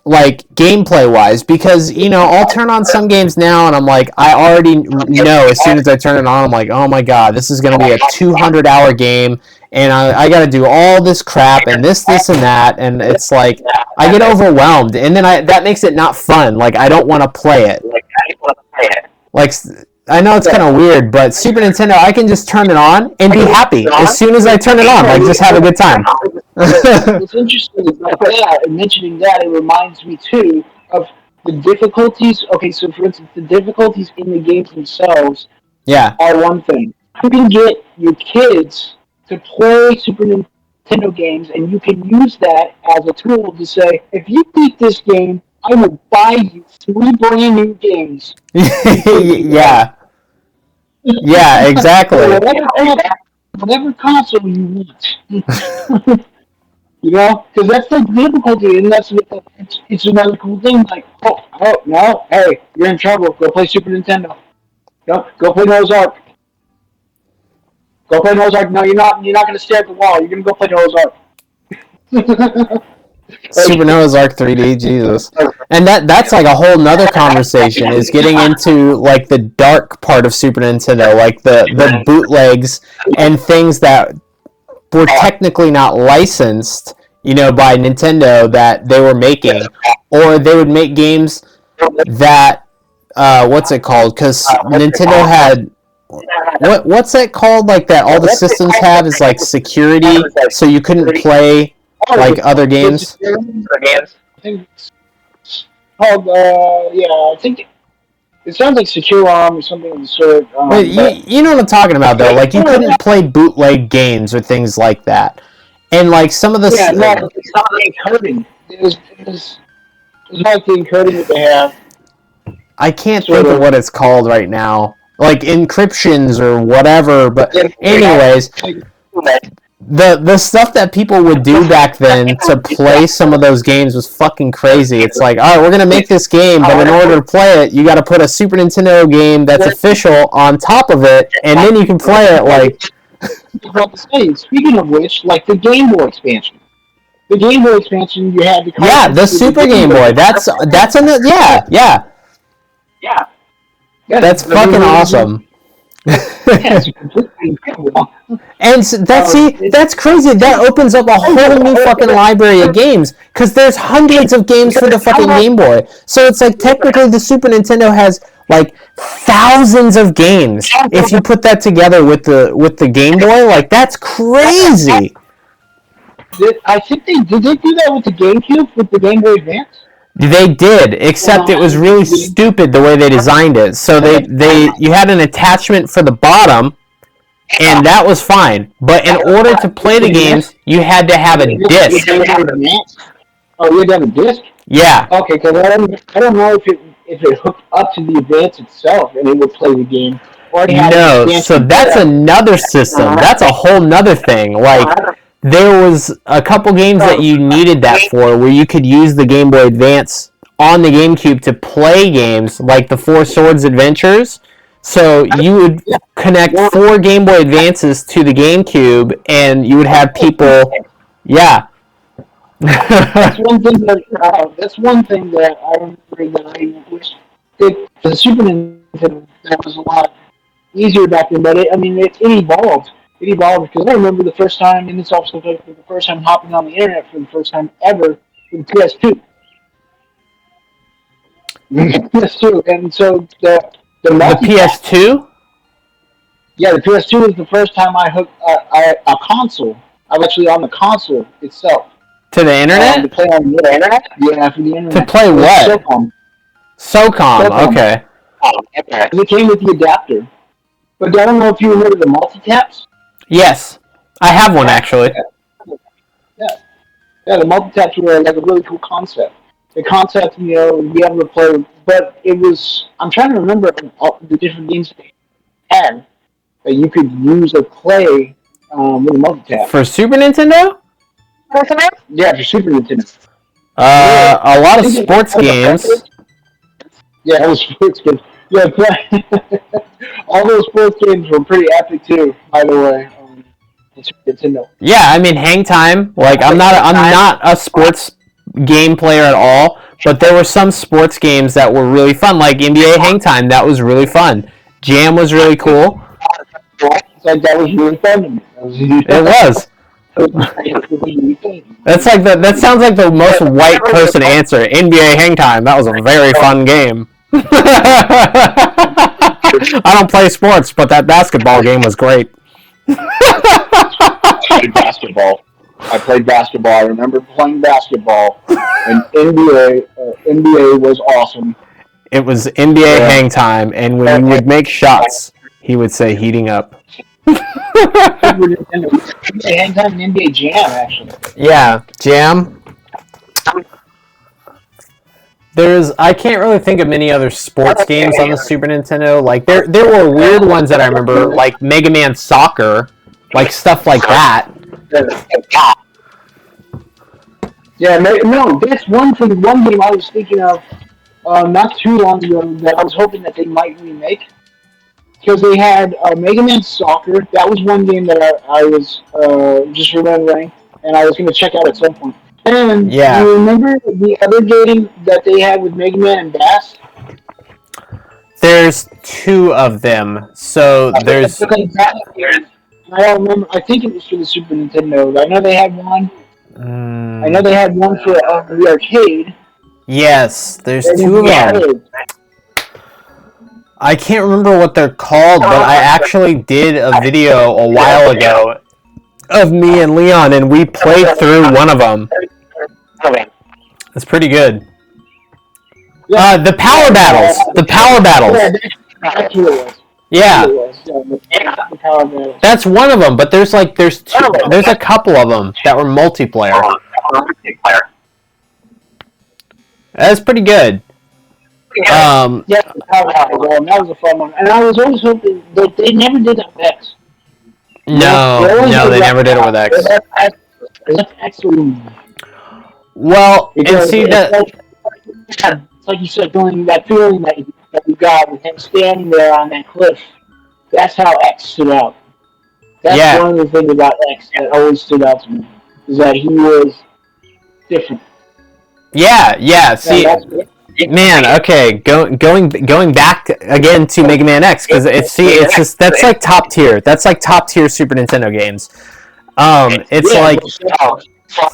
Like, gameplay-wise, because, you know, I'll turn on some games now, and I'm like, I already know as soon as I turn it on, I'm like, oh my god, this is going to be a 200-hour game, and I got to do all this crap, and this, and that, and it's like, I get overwhelmed, and then that makes it not fun. Like, I don't want to play it. Like, I know it's kind of weird, but Super Nintendo, I can just turn it on and be happy as soon as I turn it on. Like, just have a good time. It's interesting, mentioning that, it reminds me, too, of the difficulties. Okay, so for instance, the difficulties in the games themselves are one thing. You can get your kids to play Super Nintendo games, and you can use that as a tool to say, if you beat this game, I will buy you 3 brand new games. Yeah. Yeah, exactly. Whatever console you want. You know, because that's the difficulty, and it's another cool thing. Like, oh no, hey, you're in trouble. Go play Super Nintendo. Go play Noah's Ark. Go play Noah's Ark. No, you're not. You're not going to stare at the wall. You're going to go play Noah's Ark. Super Noah's Ark 3D, Jesus. And that's like a whole nother conversation, is getting into, like, the dark part of Super Nintendo, like the bootlegs and things that were technically not licensed, you know, by Nintendo that they were making, or they would make games that what's it called? Because Nintendo had what's that called? Like that all the systems have is like security, so you couldn't play like other games. I think it's called, I think it sounds like Secure ROM or something of the sort. But you know what I'm talking about though. Like you couldn't play bootleg games or things like that, and like some of the it's not the encoding. It was like the encoding that they have. I can't think of what it's called right now. Like encryptions or whatever, but anyways, the stuff that people would do back then to play some of those games was fucking crazy. It's like, all right, we're gonna make this game, but in order to play it, you got to put a Super Nintendo game that's official on top of it, and then you can play it. Like, Speaking of which, like the Game Boy expansion. The Game Boy expansion, you had the Super Game Boy. That's another. Yeah. That's fucking awesome. It's completely incredible. And that's crazy. That opens up a whole new fucking library of games because there's hundreds of games for the fucking Game Boy. So it's like technically the Super Nintendo has like thousands of games. If you put that together with the Game Boy, like that's crazy. I think they do that with the GameCube with the Game Boy Advance. They did, except it was really stupid the way they designed it. So you had an attachment for the bottom, and that was fine. But in order to play the games, you had to have a disc. Oh, you had to have a disc? Yeah. Okay, because I don't know if it hooked up to the Advance itself and it would play the game. No, so that's another system. That's a whole nother thing. Like, there was a couple games that you needed that for, where you could use the Game Boy Advance on the GameCube to play games, like the Four Swords Adventures. So you would connect 4 Game Boy Advances to the GameCube, and you would have people, yeah. That's one thing that I remember that I wish the Super Nintendo that was a lot easier back then, but it evolved. It evolved because I remember the first time, and it's also the first time hopping on the internet for the first time ever with the PS2. PS2, and so the PS2. Yeah, the PS2 was the first time I hooked a console. I was actually on the console itself. To the internet? To play on the internet? Yeah, for the internet. To play what? SOCOM, okay. It came with the adapter. But I don't know if you remember the multi-taps. Yes. I have one, actually. Yeah, the multi-taps were like a really cool concept. The concept, be able to play, but it was, I'm trying to remember all the different games they had that you could use or play with a multi-tap. For Super Nintendo? Yeah, for Super Nintendo. A lot of sports games. Yeah, it was sports games. Yeah, all those sports games were pretty epic too, by the way. Super Nintendo. Yeah, I mean, Hang Time. Like, I'm not a sports game player at all, but there were some sports games that were really fun, like NBA Hang Time. That was really fun. Jam was really cool. Like that was really fun to me. It was. That's like that sounds like the most white person answer. NBA Hang Time. That was a very fun game. I don't play sports, but that basketball game was great. I played basketball. I remember playing basketball, and NBA was awesome. It was NBA Hang Time, and when we would make shots, he would say heating up. NBA Hang Time and NBA Jam, actually. Yeah, Jam. I can't really think of many other sports games on the Super Nintendo. Like, there were weird ones that I remember, like Mega Man Soccer, like stuff like that. Yeah, no, that's one game I was thinking of not too long ago that I was hoping that they might remake. Because they had Mega Man Soccer. That was one game that I was just remembering, and I was going to check out at some point. And do you remember the other game that they had with Mega Man and Bass? There's 2 of them. So there's... I don't remember. I think it was for the Super Nintendo. I know they had one. I know they had one for the arcade. Yes, there's 2 of them. I can't remember what they're called, but I actually did a video a while ago of me and Leon, and we played through one of them. It's pretty good. The power battles. The power battles. That's what it was. Yeah, The power battles. that's one of them. But there's a couple of them that were multiplayer. That's pretty good. Yeah, the power battles. That was a fun one. And I was always hoping that they never did that with X. No, they never did it with X. That's excellent. Well, and see that. It's like you said, that feeling that you got with him standing there on that cliff. That's how X stood out. That's Yeah. one of the things about X that always stood out to me, is that he was different. Yeah. See, And man. Okay, going back again to Mega Man X, because it's just that's like top tier. That's like top tier Super Nintendo games. It's like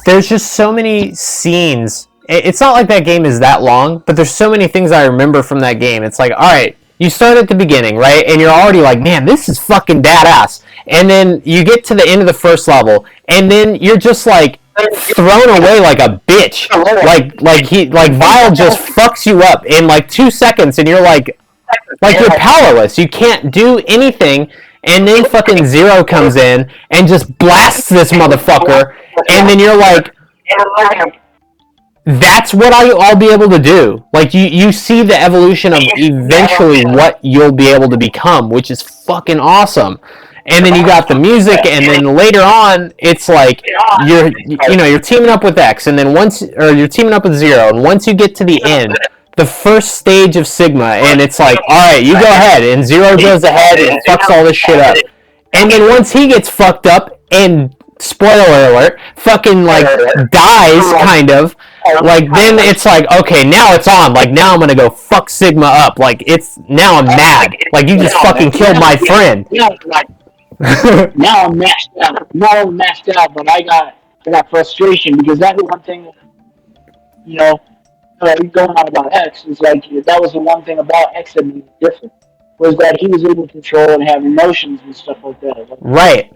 there's just so many scenes. It's not like that game is that long, but there's so many things I remember from that game. It's like, all right, you start at the beginning, right? And you're already like, man, this is fucking badass. And then you get to the end of the first level, and then you're just like thrown away like a bitch. Like Vile just fucks you up in like 2 seconds, and you're like you're powerless. You can't do anything. And then fucking Zero comes in and just blasts this motherfucker, and then you're like, that's what I'll be able to do. Like, you see the evolution of eventually what you'll be able to become, which is fucking awesome. And then you got the music, and then later on, it's like you're teaming up with X, and then you're teaming up with Zero, and once you get to the end, the first stage of Sigma, and it's like, all right, you go ahead, and Zero goes ahead and fucks all this shit up. And then once he gets fucked up, and spoiler alert, fucking like dies, kind of. Like, then it's like, okay, now it's on. Like, now I'm gonna go fuck Sigma up. Like, now I'm mad. Like, you just fucking killed my friend. Now I'm mashed out. Not only mashed out, but I got frustration, because that's the one thing, going on about X, is like, that was the one thing about X that made it different, was that he was able to control and have emotions and stuff like that. Like, right.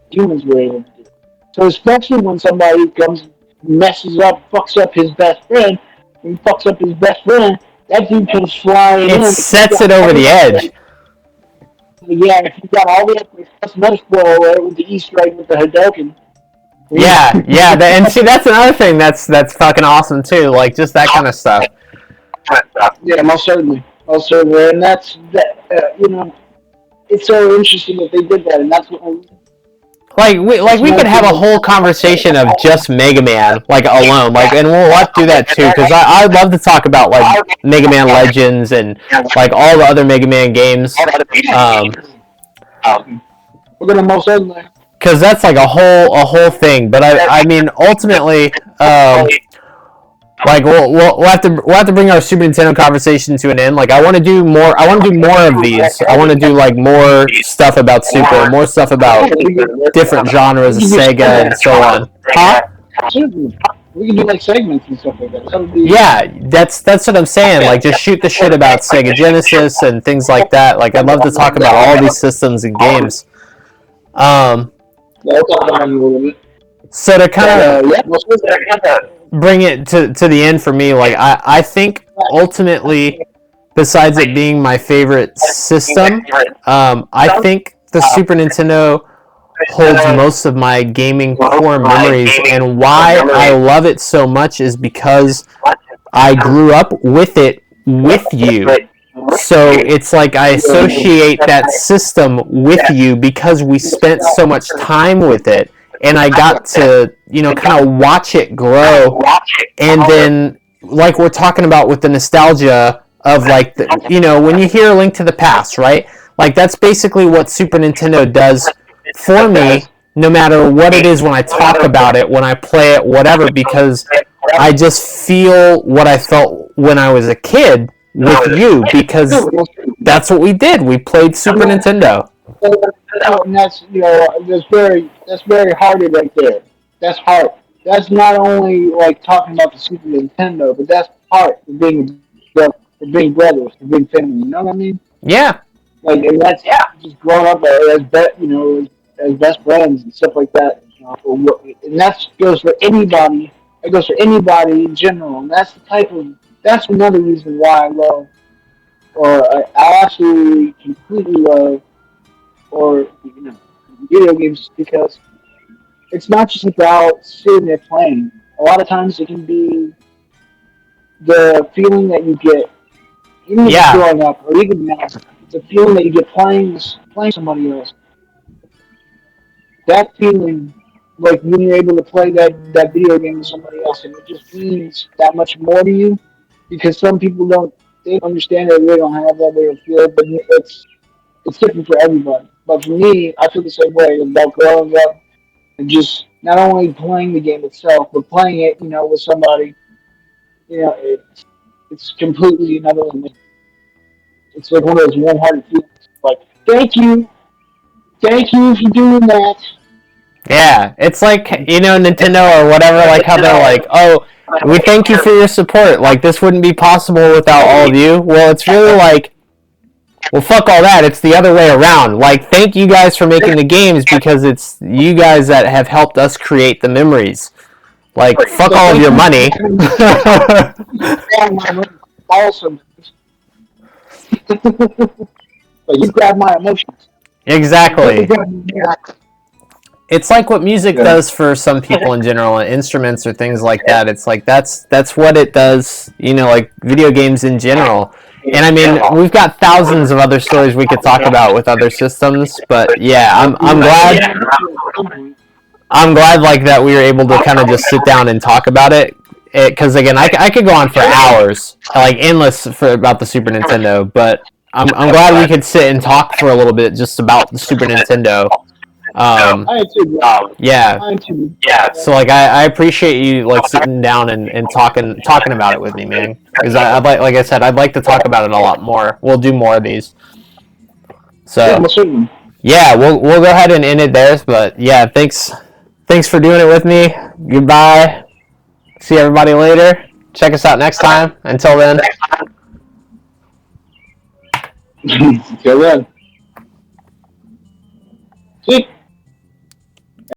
Humans were able to do. So especially when somebody comes, fucks up his best friend, that dude comes flying in. It sets it over the edge. Yeah, if you got all the that's another spoiler with the Easter egg with the Hadoken. Yeah, and see, that's another thing that's fucking awesome too. Like, just that kind of stuff. Yeah, most certainly, and that's that. It's so interesting that they did that, and that's what. We could have a whole conversation of just Mega Man, like, alone, like, and we'll have to do that too, because I'd love to talk about, like, Mega Man Legends and, like, all the other Mega Man games. We're gonna most certainly. Because that's like a whole thing, but I mean, ultimately, like, we'll have to bring our Super Nintendo conversation to an end. Like, I want to do more of these. I want to do, like, more stuff about Super, more stuff about different genres of Sega and so on. Huh? We can do, like, segments and stuff like that. Yeah, that's what I'm saying. Like, just shoot the shit about Sega Genesis and things like that. Like, I'd love to talk about all these systems and games. So to kind of bring it to the end for me, like, I think ultimately, besides it being my favorite system, I think the Super Nintendo holds most of my gaming core memories, and why I love it so much is because I grew up with it with you. So it's like I associate that system with you because we spent so much time with it, and I got to, kind of watch it grow. And then, like we're talking about with the nostalgia of, like, when you hear A Link to the Past, right? Like, that's basically what Super Nintendo does for me, no matter what it is when I talk about it, when I play it, whatever, because I just feel what I felt when I was a kid with you, because that's what we did. We played Super Nintendo. And that's very hearted right there. That's heart. That's not only, like, talking about the Super Nintendo, but that's heart of being a big brothers, for big family. You know what I mean? Yeah. Like, and that's just growing up as best friends and stuff like that. You know, and that goes for anybody. It goes for anybody in general, and that's another reason why I love, or I absolutely completely love, or video games, because it's not just about sitting there playing. A lot of times it can be the feeling that you get, even if it's Yeah. growing up, or even now, the feeling that you get playing somebody else. That feeling, like when you're able to play that video game with somebody else, and it just means that much more to you, because some people they don't understand it, they don't have that way of feel, but it's different for everybody. But for me, I feel the same way about growing up and just not only playing the game itself, but playing it, with somebody. It's completely another one. It's like one of those warm-hearted feelings. Like, thank you for doing that. Yeah, it's like, Nintendo or whatever, like how they're like, oh, we thank you for your support. Like, this wouldn't be possible without all of you. Well, it's really like, well, fuck all that. It's the other way around. Like, thank you guys for making the games because it's you guys that have helped us create the memories. Like, fuck all of your money. Awesome. But you grab my emotions. Exactly. It's like what music does for some people in general, and instruments or things like that. It's like that's what it does, like video games in general. And I mean, we've got thousands of other stories we could talk about with other systems, but yeah, I'm glad like that we were able to kind of just sit down and talk about it. Because again, I could go on for hours, like endless about the Super Nintendo, but I'm glad we could sit and talk for a little bit just about the Super Nintendo. Yeah. So like I appreciate you like sitting down and talking about it with me, man. Because I'd like I said, I'd like to talk about it a lot more. We'll do more of these. So yeah, we'll go ahead and end it there. But yeah, thanks for doing it with me. Goodbye. See everybody later. Check us out next time. Until then. Until then. See?